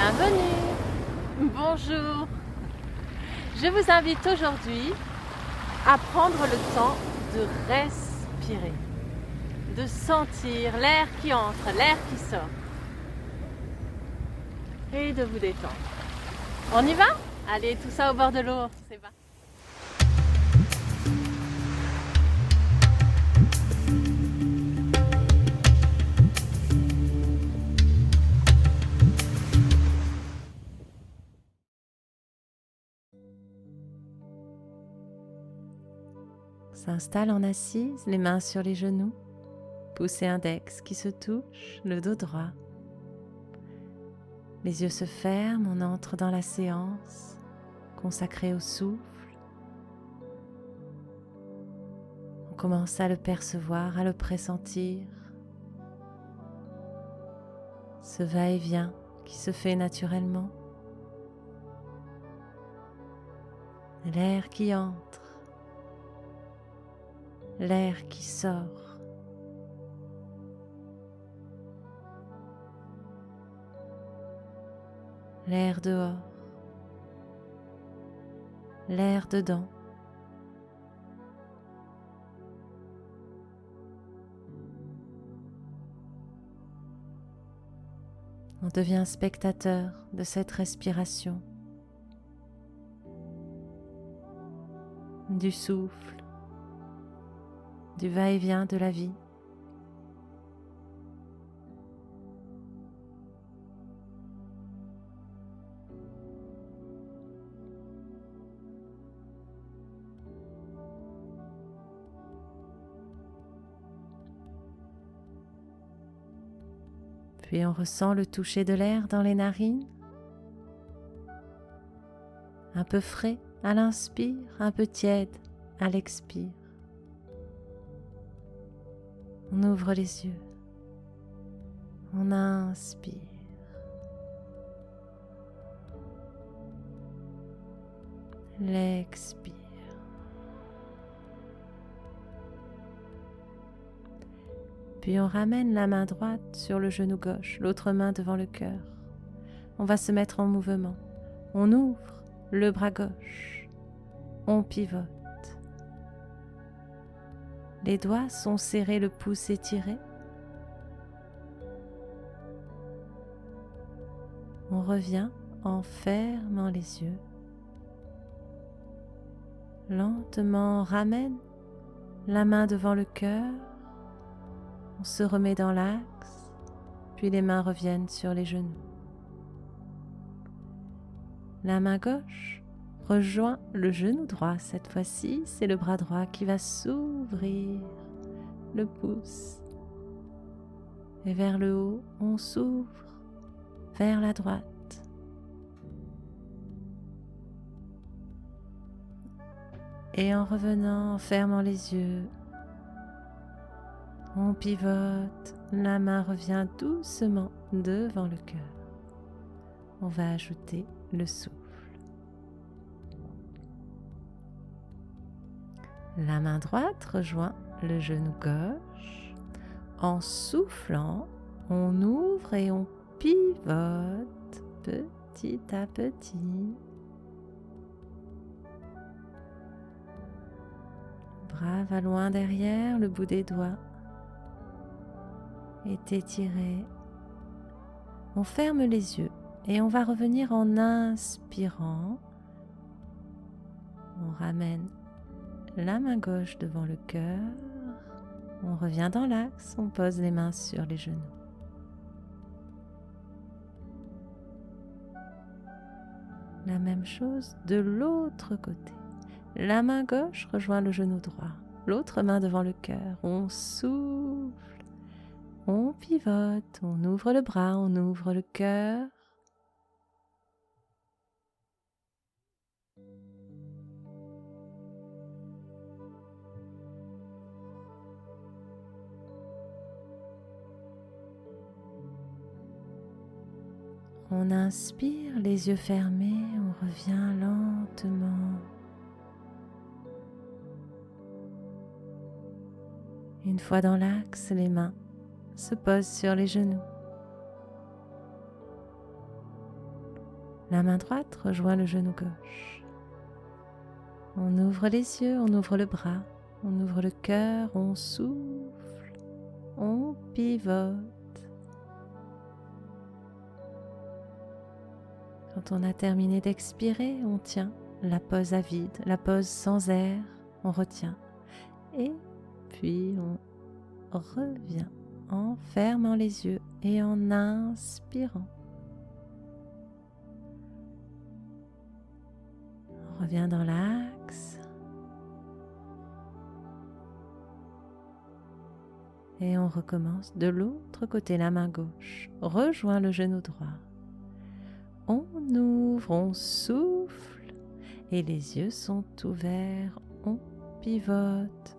Bienvenue. Bonjour. Je vous invite aujourd'hui à prendre le temps de respirer, de sentir l'air qui entre, l'air qui sort et de vous détendre. On y va? Allez, tout ça au bord de l'eau, c'est parti. S'installe en assise, les mains sur les genoux, pouce et index qui se touchent, le dos droit. Les yeux se ferment, on entre dans la séance consacrée au souffle. On commence à le percevoir, à le pressentir. Ce va-et-vient qui se fait naturellement. L'air qui entre, l'air qui sort. L'air dehors, l'air dedans. On devient spectateur de cette respiration, du souffle, du va-et-vient de la vie. Puis on ressent le toucher de l'air dans les narines, un peu frais à l'inspire, un peu tiède à l'expire. On ouvre les yeux, on inspire, l'expire. Puis on ramène la main droite sur le genou gauche, l'autre main devant le cœur. On va se mettre en mouvement. On ouvre le bras gauche. On pivote. Les doigts sont serrés, le pouce étiré. On revient en fermant les yeux. Lentement, on ramène la main devant le cœur. On se remet dans l'axe, puis les mains reviennent sur les genoux. La main gauche rejoint le genou droit. Cette fois-ci, c'est le bras droit qui va s'ouvrir, le pouce. Et vers le haut, on s'ouvre vers la droite. Et en revenant, en fermant les yeux, on pivote, la main revient doucement devant le cœur. On va ajouter le souffle. La main droite rejoint le genou gauche. En soufflant, on ouvre et on pivote petit à petit. Bras va loin derrière, le bout des doigts est étiré. On ferme les yeux et on va revenir en inspirant. On ramène la main gauche devant le cœur. On revient dans l'axe, on pose les mains sur les genoux. La même chose de l'autre côté. La main gauche rejoint le genou droit. L'autre main devant le cœur. On souffle. On pivote, on ouvre le bras, on ouvre le cœur. On inspire, les yeux fermés, on revient lentement. Une fois dans l'axe, les mains se posent sur les genoux. La main droite rejoint le genou gauche. On ouvre les yeux, on ouvre le bras, on ouvre le cœur, on souffle, on pivote. Quand on a terminé d'expirer, on tient la pause à vide, la pause sans air, on retient. Et puis on revient en fermant les yeux et en inspirant. On revient dans l'axe. Et on recommence de l'autre côté, la main gauche rejoint le genou droit. On ouvre, on souffle et les yeux sont ouverts, on pivote,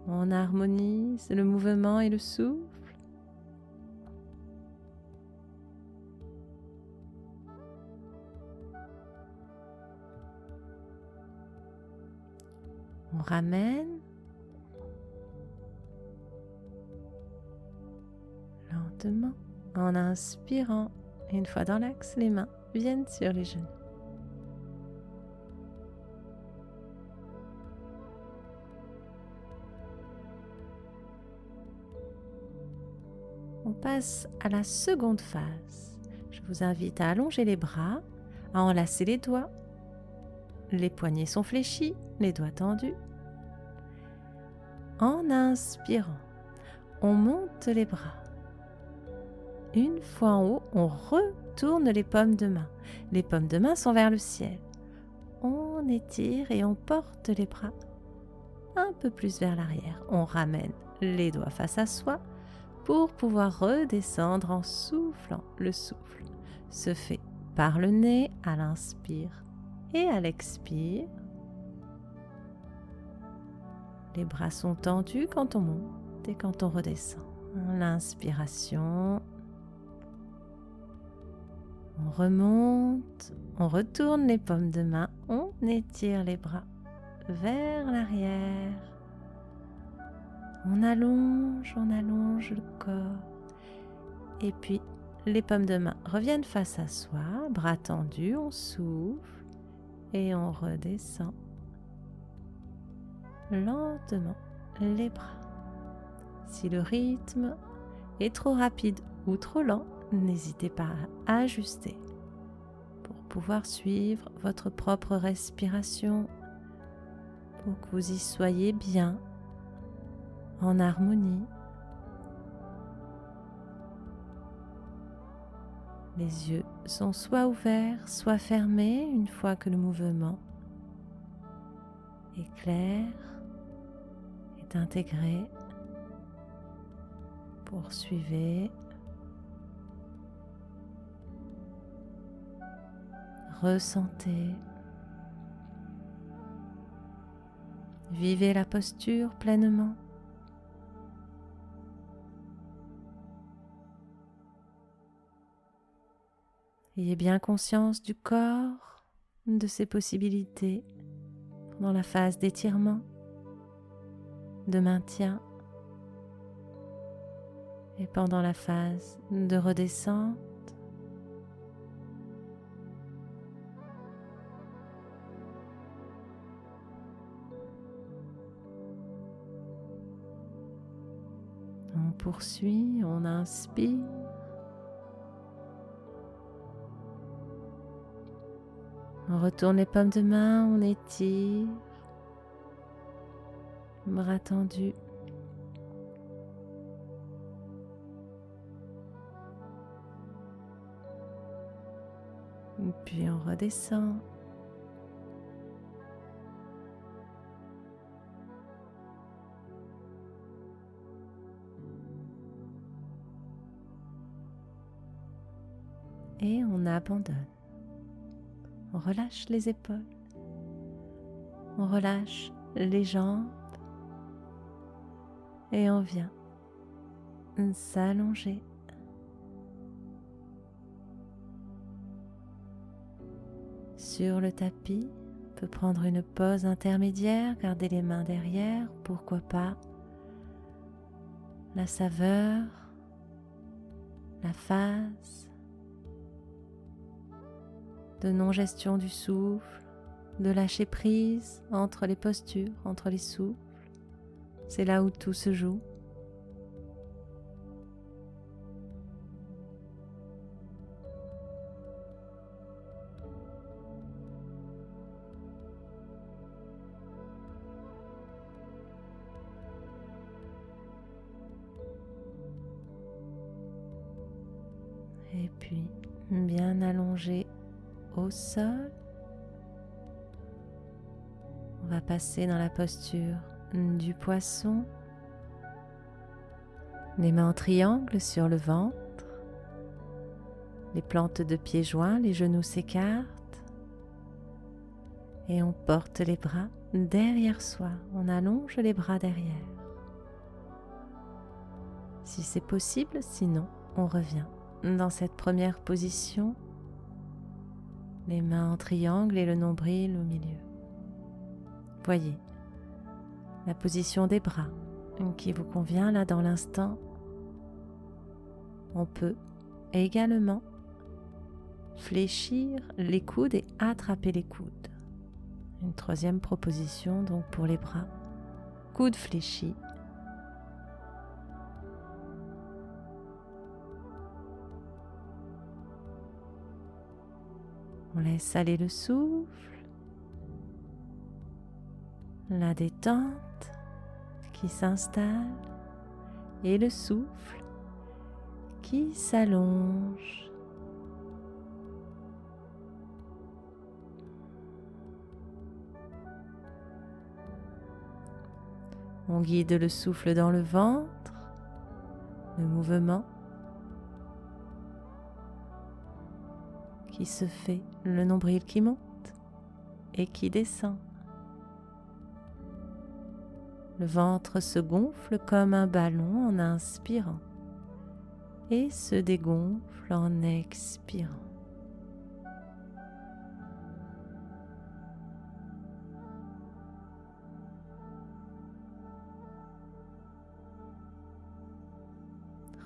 on harmonise le mouvement et le souffle. On ramène lentement en inspirant. Une fois dans l'axe, les mains viennent sur les genoux. On passe à la seconde phase. Je vous invite à allonger les bras, à enlacer les doigts. Les poignets sont fléchis, les doigts tendus. En inspirant, on monte les bras. Une fois en haut, on retourne les paumes de main. Les paumes de main sont vers le ciel. On étire et on porte les bras un peu plus vers l'arrière. On ramène les doigts face à soi pour pouvoir redescendre en soufflant. Le souffle se fait par le nez à l'inspire et à l'expire. Les bras sont tendus quand on monte et quand on redescend. L'inspiration. On remonte, on retourne les paumes de main, on étire les bras vers l'arrière. On allonge le corps. Et puis, les paumes de main reviennent face à soi, bras tendus, on souffle et on redescend lentement les bras. Si le rythme est trop rapide ou trop lent, n'hésitez pas à ajuster pour pouvoir suivre votre propre respiration, pour que vous y soyez bien, en harmonie. Les yeux sont soit ouverts, soit fermés une fois que le mouvement est clair, est intégré. Poursuivez. Ressentez. Vivez la posture pleinement. Ayez bien conscience du corps, de ses possibilités dans la phase d'étirement, de maintien et pendant la phase de redescente. On poursuit, on inspire. On retourne les paumes de main, on étire. Bras tendus. Puis on redescend. Et on abandonne. On relâche les épaules. On relâche les jambes. Et on vient s'allonger. Sur le tapis, on peut prendre une pause intermédiaire, garder les mains derrière, pourquoi pas. La saveur, la phase de non-gestion du souffle, de lâcher prise entre les postures, entre les souffles. C'est là où tout se joue. Et puis, bien allongé au sol, on va passer dans la posture du poisson, les mains en triangle sur le ventre, les plantes de pieds joints, les genoux s'écartent et on porte les bras derrière soi, on allonge les bras derrière. Si c'est possible, sinon on revient dans cette première position, les mains en triangle et le nombril au milieu. Voyez la position des bras qui vous convient là dans l'instant. On peut également fléchir les coudes et attraper les coudes. Une troisième proposition donc pour les bras. Coudes fléchis. On laisse aller le souffle, la détente qui s'installe et le souffle qui s'allonge. On guide le souffle dans le ventre, le mouvement qui se fait, le nombril qui monte et qui descend. Le ventre se gonfle comme un ballon en inspirant et se dégonfle en expirant.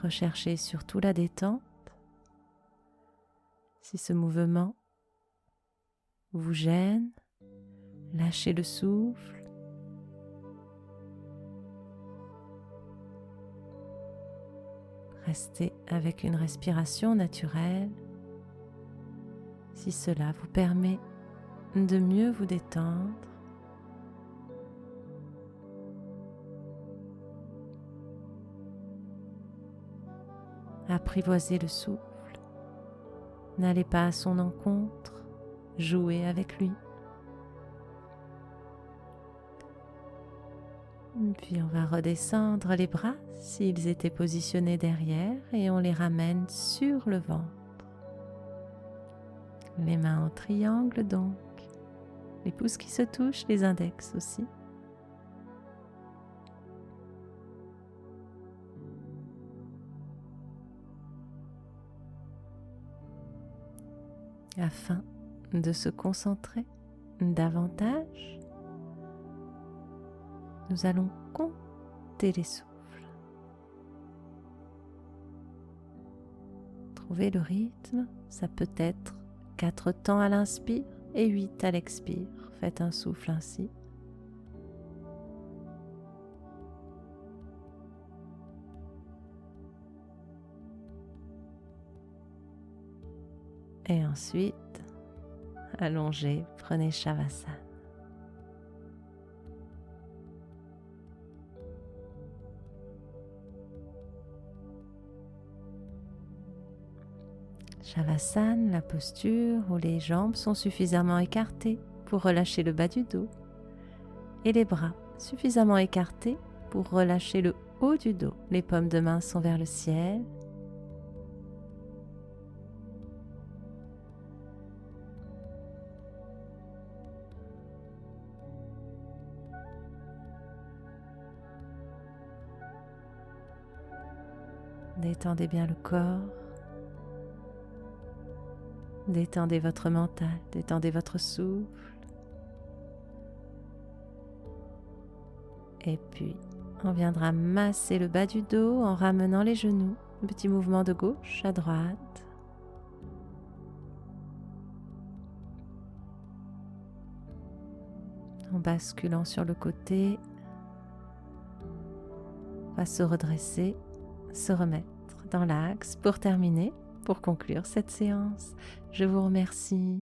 Recherchez surtout la détente. Si ce mouvement vous gêne, lâchez le souffle. Restez avec une respiration naturelle si cela vous permet de mieux vous détendre. Apprivoisez le souffle. N'allez pas à son encontre, jouez avec lui. Puis on va redescendre les bras s'ils étaient positionnés derrière et on les ramène sur le ventre. Les mains en triangle donc, les pouces qui se touchent, les index aussi. Afin de se concentrer davantage, nous allons compter les souffles. Trouvez le rythme, ça peut être 4 temps à l'inspire et 8 à l'expire. Faites un souffle ainsi. Et ensuite, allongez, prenez Shavasana. Shavasana, la posture où les jambes sont suffisamment écartées pour relâcher le bas du dos et les bras suffisamment écartés pour relâcher le haut du dos. Les paumes de main sont vers le ciel. Détendez bien le corps. Détendez votre mental, détendez votre souffle. Et puis, on viendra masser le bas du dos en ramenant les genoux. Un petit mouvement de gauche à droite. en basculant sur le côté, va se redresser, se remettre dans l'axe pour terminer, pour conclure cette séance. Je vous remercie